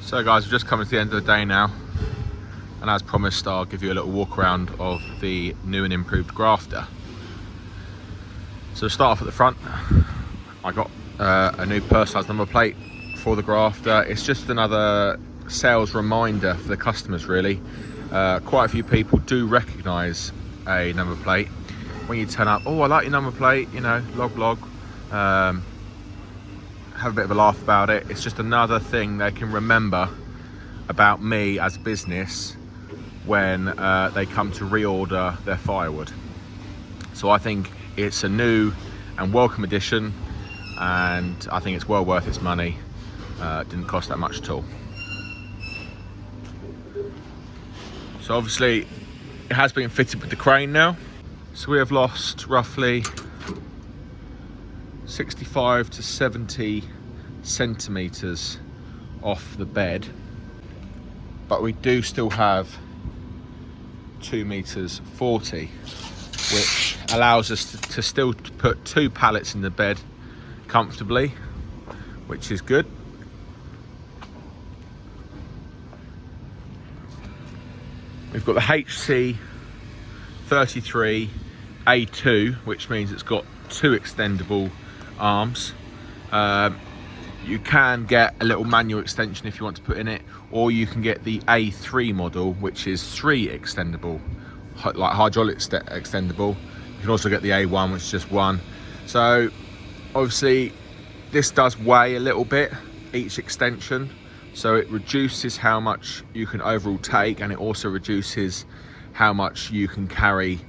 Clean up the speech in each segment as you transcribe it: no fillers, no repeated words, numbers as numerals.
So guys, we're just coming to the end of the day now, and as promised I'll give you a little walk around of the new and improved grafter. So to start off at the front, I got a new personalised number plate for the grafter. It's just another sales reminder for the customers really. Quite a few people do recognise a number plate when you turn up. Oh, I like your number plate, you know, log. Have a bit of a laugh about it. It's just another thing they can remember about me as a business when they come to reorder their firewood. So I think it's a new and welcome addition, and I think it's well worth its money. It didn't cost that much at all. So obviously it has been fitted with the crane now. So we have lost roughly 65 to 70 centimeters off the bed, but we do still have 2 meters 40, which allows us to still put 2 pallets in the bed comfortably, which is good. We've got the HC 33 A2, which means it's got 2 extendable arms. You can get a little manual extension if you want to put in it, or you can get the A3 model, which is 3 extendable, like hydraulic extendable. You can also get the A1, which is just 1. So obviously this does weigh a little bit, each extension, so it reduces how much you can overall take, and it also reduces how much you can carry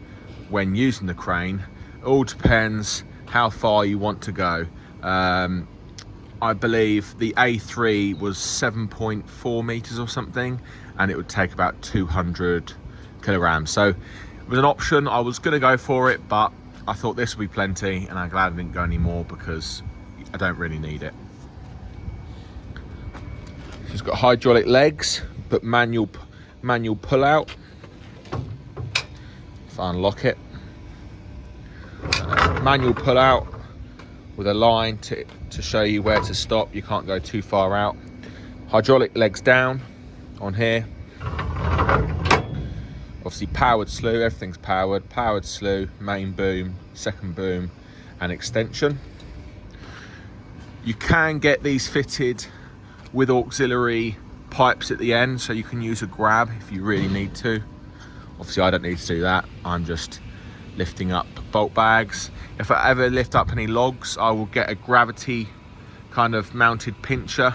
when using the crane. It all depends how far you want to go. I believe the A3 was 7.4 meters or something, and it would take about 200 kilograms. So it was an option. I was going to go for it, but I thought this would be plenty, and I'm glad I didn't go any more because I don't really need it. It's got hydraulic legs, but manual pull out. If I unlock it, manual pull out with a line to show you where to stop. You can't go too far out. Hydraulic legs down on here. Obviously powered slew, everything's powered slew, main boom, second boom, and extension. You can get these fitted with auxiliary pipes at the end, so you can use a grab if you really need to. Obviously I don't need to do that, I'm just lifting up bolt bags. If I ever lift up any logs, I will get a gravity kind of mounted pincher.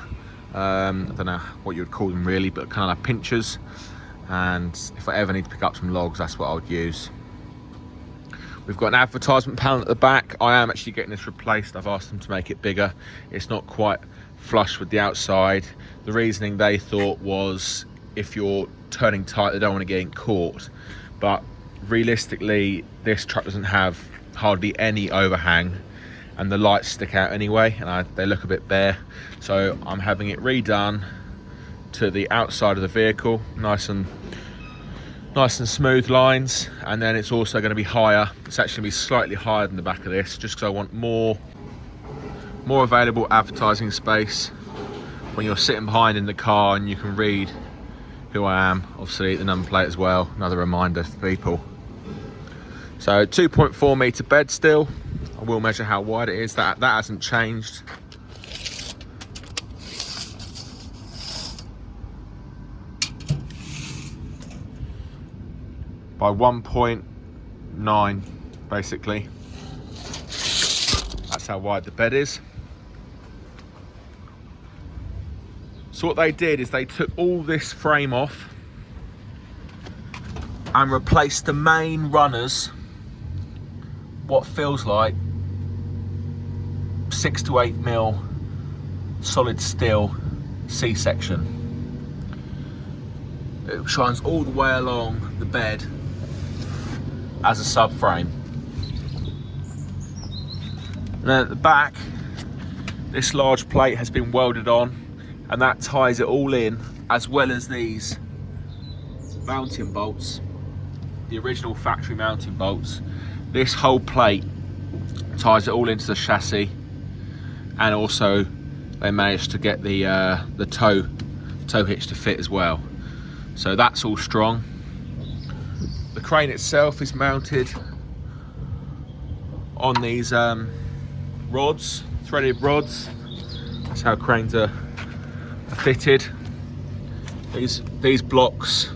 I don't know what you would call them really, but kind of like pinchers. And if I ever need to pick up some logs, that's what I would use. We've got an advertisement panel at the back. I am actually getting this replaced. I've asked them to make it bigger. It's not quite flush with the outside. The reasoning they thought was if you're turning tight, they don't want to get caught. But realistically, this truck doesn't have hardly any overhang, and the lights stick out anyway, and they look a bit bare. So I'm having it redone to the outside of the vehicle, nice and smooth lines, and then it's also going to be higher. It's actually going to be slightly higher than the back of this, just because I want more available advertising space when you're sitting behind in the car and you can read who I am. Obviously the number plate as well, another reminder for people. So 2.4 meter bed still. I will measure how wide it is. That hasn't changed. By 1.9 basically. That's how wide the bed is. So what they did is they took all this frame off and replaced the main runners, what feels like 6 to 8 mil solid steel C-section. It shines all the way along the bed as a subframe. And then at the back, this large plate has been welded on, and that ties it all in, as well as these mounting bolts, the original factory mounting bolts. This whole plate ties it all into the chassis, and also they managed to get the toe tow hitch to fit as well. So that's all strong. The crane itself is mounted on these rods, threaded rods. That's how cranes are fitted. These blocks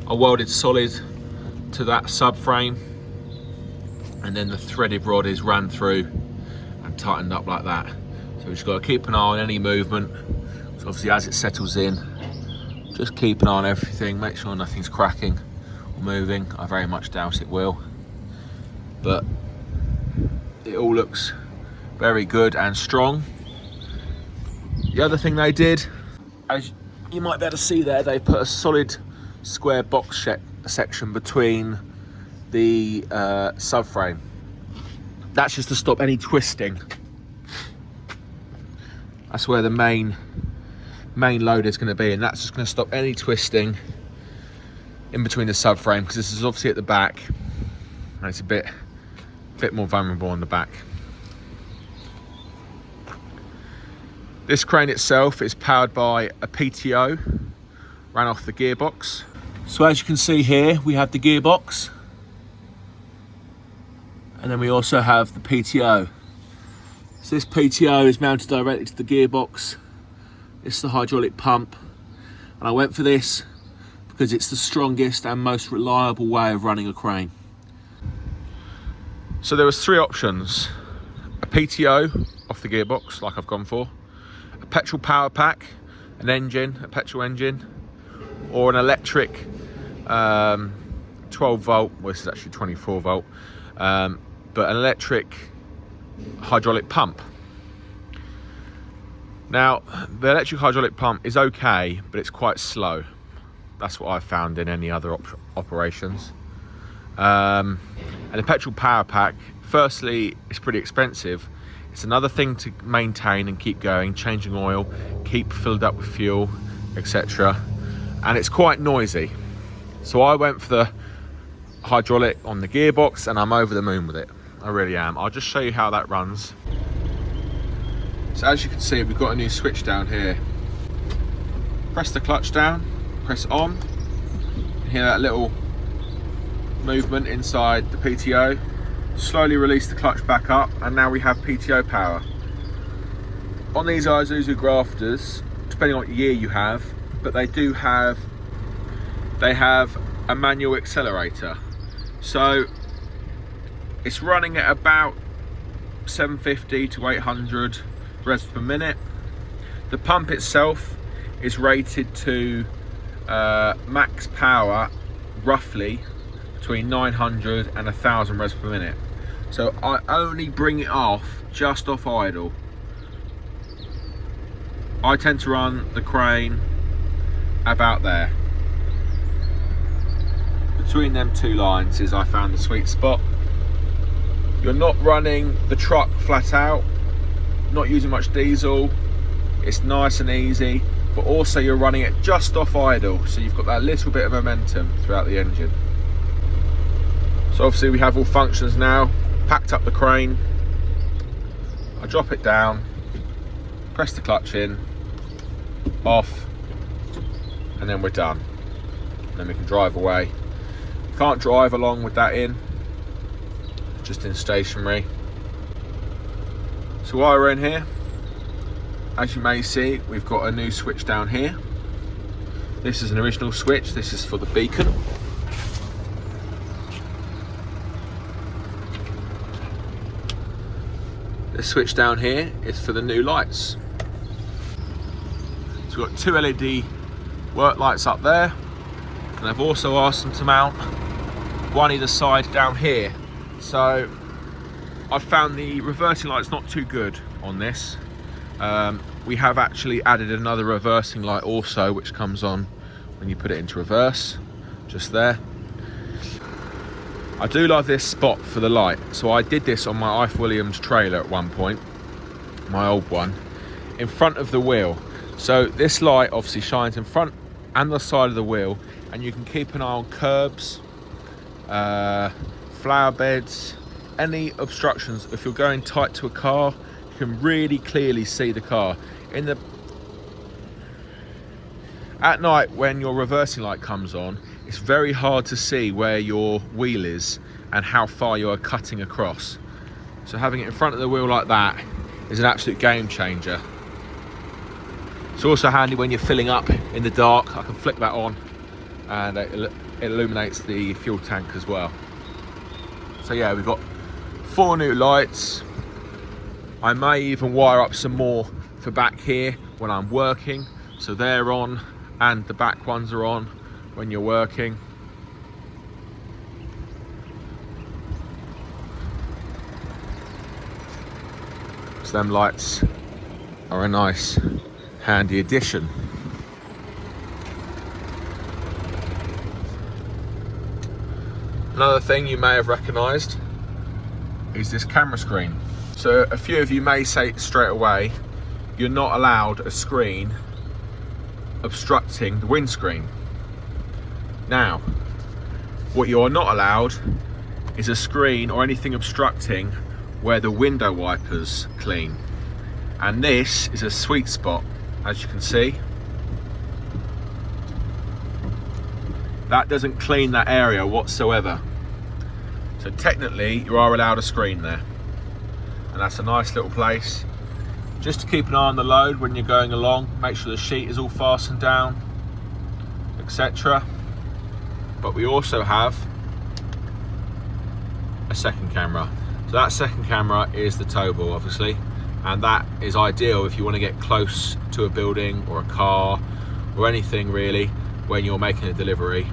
are welded solid to that subframe, and then the threaded rod is ran through and tightened up like that. So we've just got to keep an eye on any movement. So obviously as it settles in, just keep an eye on everything, make sure nothing's cracking or moving. I very much doubt it will, but it all looks very good and strong. The other thing they did, as you might be able to see there, they put a solid square box section between the subframe. That's just to stop any twisting. That's where the main loader is going to be, and that's just going to stop any twisting in between the subframe, because this is obviously at the back and it's a bit more vulnerable on the back. This crane itself is powered by a PTO, ran off the gearbox. So as you can see here, we have the gearbox, and then we also have the PTO. So this PTO is mounted directly to the gearbox. It's the hydraulic pump, and I went for this because it's the strongest and most reliable way of running a crane. So there was 3 options: a PTO off the gearbox, like I've gone for, a petrol power pack, an engine, a petrol engine, or an electric 12 volt, well this is actually 24 volt, but an electric hydraulic pump. Now, the electric hydraulic pump is okay, but it's quite slow. That's what I've found in any other operations. And the petrol power pack, firstly, it's pretty expensive. It's another thing to maintain and keep going, changing oil, keep filled up with fuel, etc. And it's quite noisy. So I went for the hydraulic on the gearbox, and I'm over the moon with it. I really am. I'll just show you how that runs. So as you can see, we've got a new switch down here. Press the clutch down, press on. You hear that little movement inside the PTO. Slowly release the clutch back up, and now we have PTO power. On these Isuzu grafters, depending on what year you have, but they have a manual accelerator. So it's running at about 750 to 800 revs per minute. The pump itself is rated to max power roughly between 900 and 1000 revs per minute. So I only bring it off just off idle. I tend to run the crane about there. Between them 2 lines is I found the sweet spot. You're not running the truck flat out, not using much diesel. It's nice and easy, but also you're running it just off idle, so you've got that little bit of momentum throughout the engine. So obviously we have all functions now. Packed up the crane, I drop it down, press the clutch in, off, and then we're done. And then we can drive away. You can't drive along with that in, just in stationary. So while we're in here, as you may see, we've got a new switch down here. This is an original switch. This is for the beacon. This switch down here is for the new lights. So we've got 2 LED work lights up there, and I've also asked them to mount one either side down here. So I've found the reversing light's not too good on this. We have actually added another reversing light also, which comes on when you put it into reverse, just there. I do love this spot for the light. So I did this on my Ife Williams trailer at one point, my old one, in front of the wheel. So this light obviously shines in front and the side of the wheel, and you can keep an eye on curbs, flower beds, any obstructions. If you're going tight to a car, you can really clearly see the car. At night when your reversing light comes on, it's very hard to see where your wheel is and how far you are cutting across. So having it in front of the wheel like that is an absolute game changer. It's also handy when you're filling up in the dark. I can flick that on and it illuminates the fuel tank as well. So yeah, we've got 4 new lights. I may even wire up some more for back here when I'm working. So they're on and the back ones are on when you're working. So them lights are a nice handy addition. Another thing you may have recognised is this camera screen. So a few of you may say straight away, you're not allowed a screen obstructing the windscreen. Now, what you are not allowed is a screen or anything obstructing where the window wipers clean. And this is a sweet spot, as you can see. That doesn't clean that area whatsoever. So technically you are allowed a screen there. And that's a nice little place. Just to keep an eye on the load when you're going along, make sure the sheet is all fastened down, etc. But we also have a second camera. So that second camera is the tow ball, obviously, and that is ideal if you want to get close to a building or a car or anything really when you're making a delivery.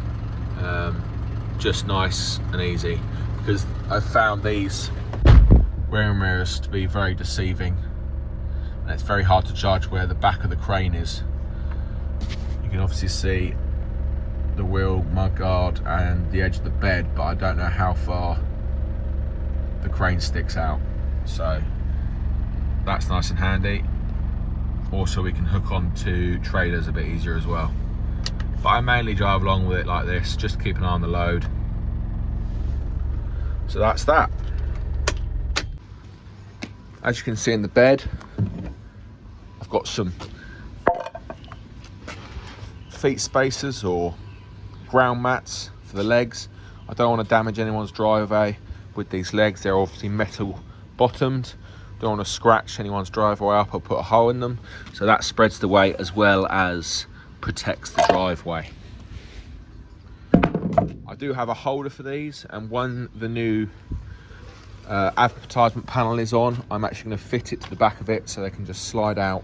Just nice and easy, because I've found these rear mirrors to be very deceiving. And it's very hard to judge where the back of the crane is. You can obviously see the wheel, mudguard and the edge of the bed, but I don't know how far the crane sticks out. So that's nice and handy. Also we can hook onto trailers a bit easier as well. But I mainly drive along with it like this, just to keep an eye on the load. So that's that. As you can see in the bed, I've got some feet spacers or ground mats for the legs. I don't want to damage anyone's driveway with these legs. They're obviously metal bottomed. Don't want to scratch anyone's driveway up or put a hole in them. So that spreads the weight as well as protects the driveway. I do have a holder for these, and when the new advertisement panel is on, I'm actually going to fit it to the back of it so they can just slide out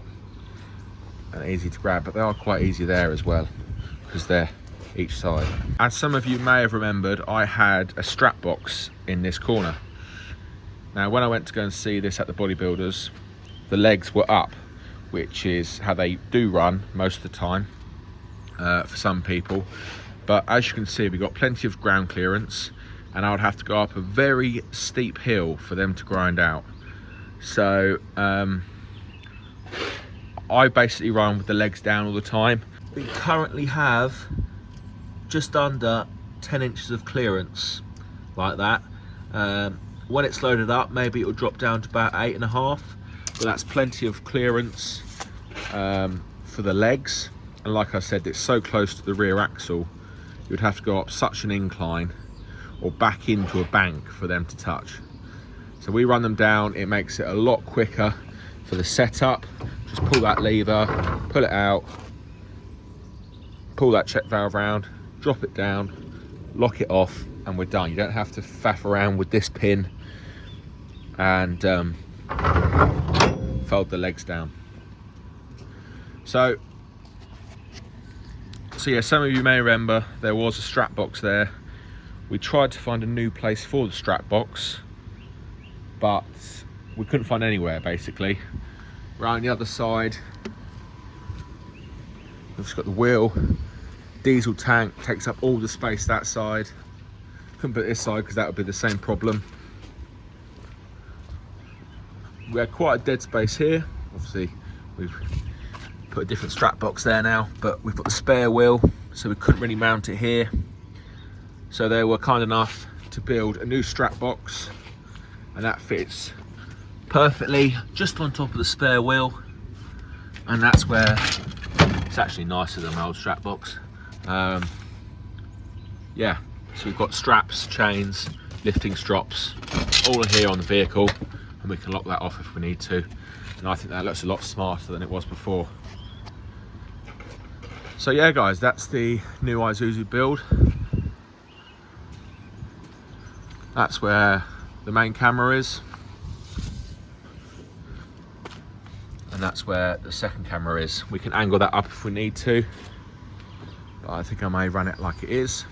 and easy to grab. But they are quite easy there as well because they're each side. As some of you may have remembered, I had a strap box in this corner. Now when I went to go and see this at the bodybuilders, the legs were up, which is how they do run most of the time for some people. But as you can see, we've got plenty of ground clearance, and I would have to go up a very steep hill for them to grind out. So I basically run with the legs down all the time. We currently have just under 10 inches of clearance like that. When it's loaded up, maybe it will drop down to about 8.5, but that's plenty of clearance for the legs. And like I said, it's so close to the rear axle, you would have to go up such an incline or back into a bank for them to touch. So we run them down. It makes it a lot quicker for the setup. Just pull that lever, pull it out, pull that check valve round, drop it down, lock it off, and we're done. You don't have to faff around with this pin and fold the legs down. So yeah, some of you may remember there was a strap box there. We tried to find a new place for the strap box, but we couldn't find anywhere basically. Right on the other side, we've just got the wheel, diesel tank, takes up all the space that side. Couldn't put it this side because that would be the same problem. We had quite a dead space here. Obviously we've put a different strap box there now, but we've got the spare wheel, so we couldn't really mount it here. So they were kind enough to build a new strap box, and that fits perfectly just on top of the spare wheel, and that's where It's actually nicer than my old strap box. Yeah, so we've got straps, chains, lifting strops, all in here on the vehicle, and we can lock that off if we need to. And I think that looks a lot smarter than it was before. So yeah guys, that's the new Isuzu build. That's where the main camera is. And that's where the second camera is. We can angle that up if we need to, but I think I may run it like it is.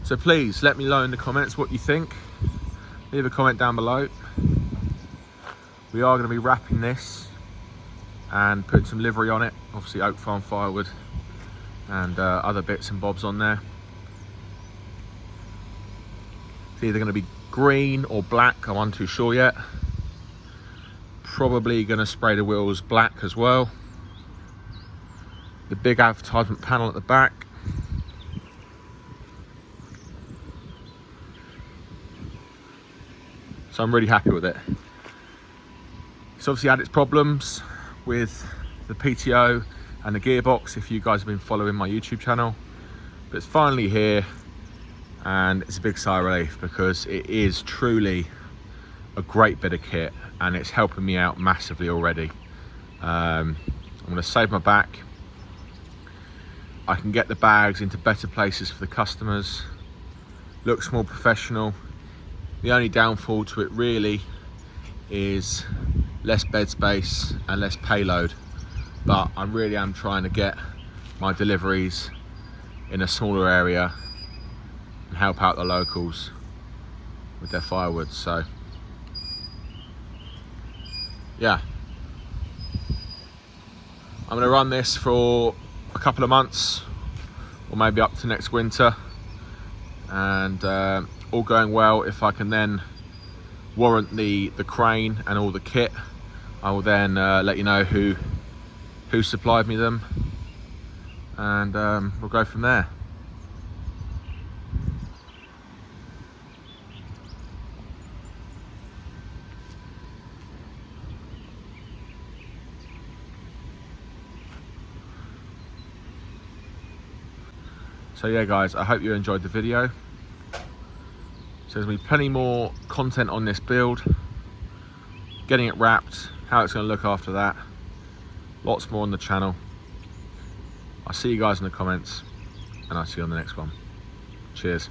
So please let me know in the comments what you think. Leave a comment down below. We are going to be wrapping this and putting some livery on it, obviously Oak Farm Firewood and other bits and bobs on there. It's either going to be green or black, I'm untoo sure yet. Probably going to spray the wheels black as well. The big advertisement panel at the back. So I'm really happy with it. It's obviously had its problems with the PTO and the gearbox, if you guys have been following my YouTube channel, but it's finally here, and it's a big sigh of relief because it is truly a great bit of kit and it's helping me out massively already. I'm going to save my back. I can get the bags into better places for the customers. Looks more professional. The only downfall to it really is less bed space and less payload, but I really am trying to get my deliveries in a smaller area and help out the locals with their firewood. So yeah, I'm going to run this for a couple of months or maybe up to next winter, and all going well, if I can then warrant the crane and all the kit, I will then let you know who supplied me them, and we'll go from there. So yeah guys, I hope you enjoyed the video. So there's going to be plenty more content on this build, getting it wrapped, how it's going to look after that, lots more on the channel. I'll see you guys in the comments, and I'll see you on the next one. Cheers.